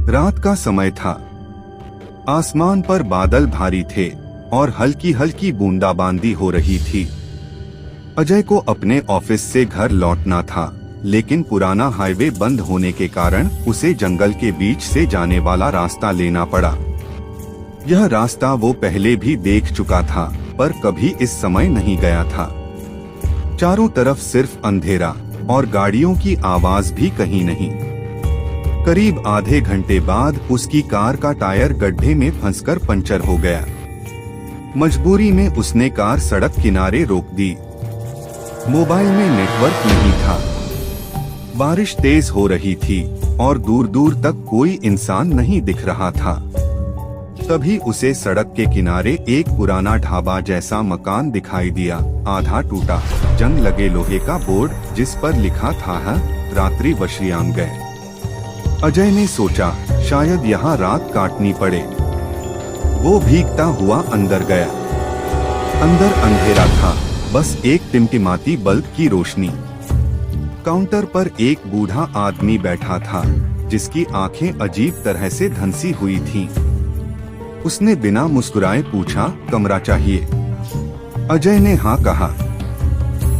रात का समय था। आसमान पर बादल भारी थे और हल्की हल्की बूंदाबांदी हो रही थी। अजय को अपने ऑफिस से घर लौटना था, लेकिन पुराना हाईवे बंद होने के कारण उसे जंगल के बीच से जाने वाला रास्ता लेना पड़ा। यह रास्ता वो पहले भी देख चुका था, पर कभी इस समय नहीं गया था। चारों तरफ सिर्फ अंधेरा और गाड़ियों की आवाज भी कहीं नहीं। करीब आधे घंटे बाद उसकी कार का टायर गड्ढे में फंसकर पंचर हो गया। मजबूरी में उसने कार सड़क किनारे रोक दी। मोबाइल में नेटवर्क नहीं था। बारिश तेज हो रही थी और दूर दूर तक कोई इंसान नहीं दिख रहा था। तभी उसे सड़क के किनारे एक पुराना ढाबा जैसा मकान दिखाई दिया। आधा टूटा, जंग लगे लोहे का बोर्ड जिस पर लिखा था रात्रि वश्रियांग गए। अजय ने सोचा शायद यहाँ रात काटनी पड़े। वो भीगता हुआ अंदर गया। अंदर अंधेरा था, बस एक टिमटिमाती बल्ब की रोशनी। काउंटर पर एक बूढ़ा आदमी बैठा था, जिसकी आंखें अजीब तरह से धंसी हुई थीं। उसने बिना मुस्कुराए पूछा, कमरा चाहिए? अजय ने हाँ कहा।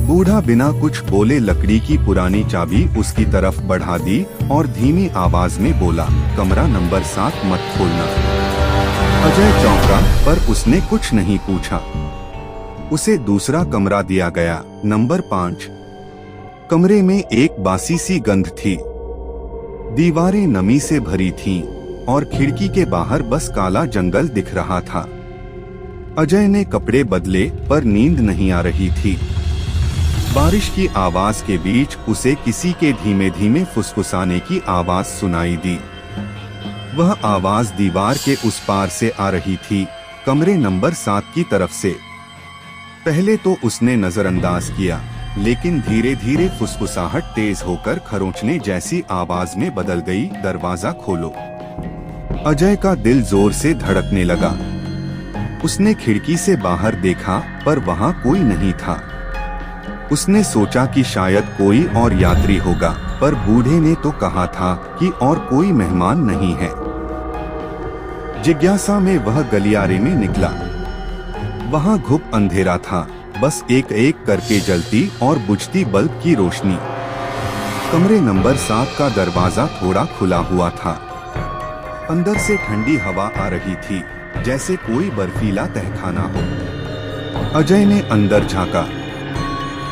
बूढ़ा बिना कुछ बोले लकड़ी की पुरानी चाबी उसकी तरफ बढ़ा दी और धीमी आवाज में बोला, कमरा नंबर 7 मत खोलना। अजय चौंका, पर उसने कुछ नहीं पूछा। उसे दूसरा कमरा दिया गया, नंबर 5। कमरे में एक बासी सी गंध थी। दीवारें नमी से भरी थीं और खिड़की के बाहर बस काला जंगल दिख रहा था। अजय ने कपड़े बदले, पर नींद नहीं आ रही थी। बारिश की आवाज के बीच उसे किसी के धीमे धीमे फुसफुसाने की आवाज सुनाई दी। वह आवाज दीवार के उस पार से आ रही थी, कमरे नंबर 7 की तरफ से। पहले तो उसने नजरअंदाज किया, लेकिन धीरे धीरे फुसफुसाहट तेज होकर खरोंचने जैसी आवाज में बदल गई, दरवाजा खोलो। अजय का दिल जोर से धड़कने लगा। उसने खिड़की से बाहर देखा, पर वहाँ कोई नहीं था। उसने सोचा कि शायद कोई और यात्री होगा, पर बूढ़े ने तो कहा था कि और कोई मेहमान नहीं है। जिज्ञासा में वह गलियारे में निकला। वहाँ घुप अंधेरा था, बस एक एक करके जलती और बुझती बल्ब की रोशनी। कमरे नंबर 7 का दरवाजा थोड़ा खुला हुआ था। अंदर से ठंडी हवा आ रही थी, जैसे कोई बर्फीला तहखाना हो। अजय ने अंदर झांका।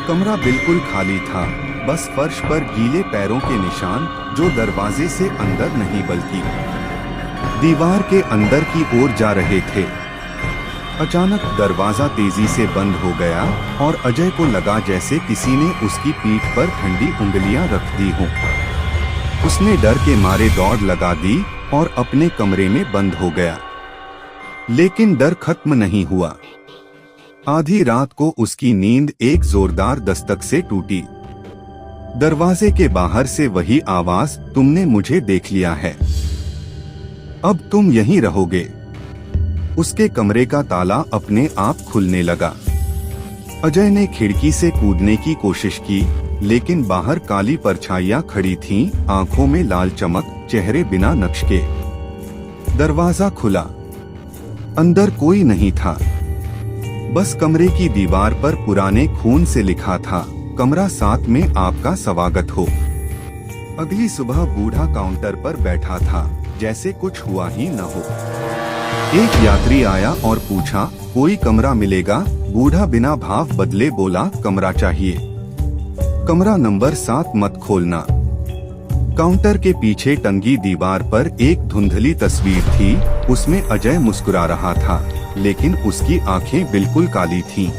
कमरा बिल्कुल खाली था, बस फर्श पर गीले पैरों के निशान, जो दरवाजे से अंदर नहीं बल्कि दीवार के अंदर की ओर जा रहे थे। अचानक दरवाजा तेजी से बंद हो गया और अजय को लगा जैसे किसी ने उसकी पीठ पर ठंडी उंगलियां रख दी हों। उसने डर के मारे दौड़ लगा दी और अपने कमरे में बंद हो गया। लेकिन डर खत्म नहीं हुआ। आधी रात को उसकी नींद एक जोरदार दस्तक से टूटी। दरवाजे के बाहर से वही आवाज, तुमने मुझे देख लिया है, अब तुम यहीं रहोगे। उसके कमरे का ताला अपने आप खुलने लगा। अजय ने खिड़की से कूदने की कोशिश की, लेकिन बाहर काली परछाइयां खड़ी थीं, आंखों में लाल चमक, चेहरे बिना नक्श के। दरवाजा खुला। अंदर कोई नहीं था। बस कमरे की दीवार पर पुराने खून से लिखा था, कमरा 7 में आपका स्वागत हो। अगली सुबह बूढ़ा काउंटर पर बैठा था, जैसे कुछ हुआ ही न हो। एक यात्री आया और पूछा, कोई कमरा मिलेगा? बूढ़ा बिना भाव बदले बोला, कमरा चाहिए। कमरा नंबर 7 मत खोलना। काउंटर के पीछे टंगी दीवार पर एक धुंधली तस्वीर थी। उसमें अजय मुस्कुरा रहा था, लेकिन उसकी आंखें बिल्कुल काली थीं।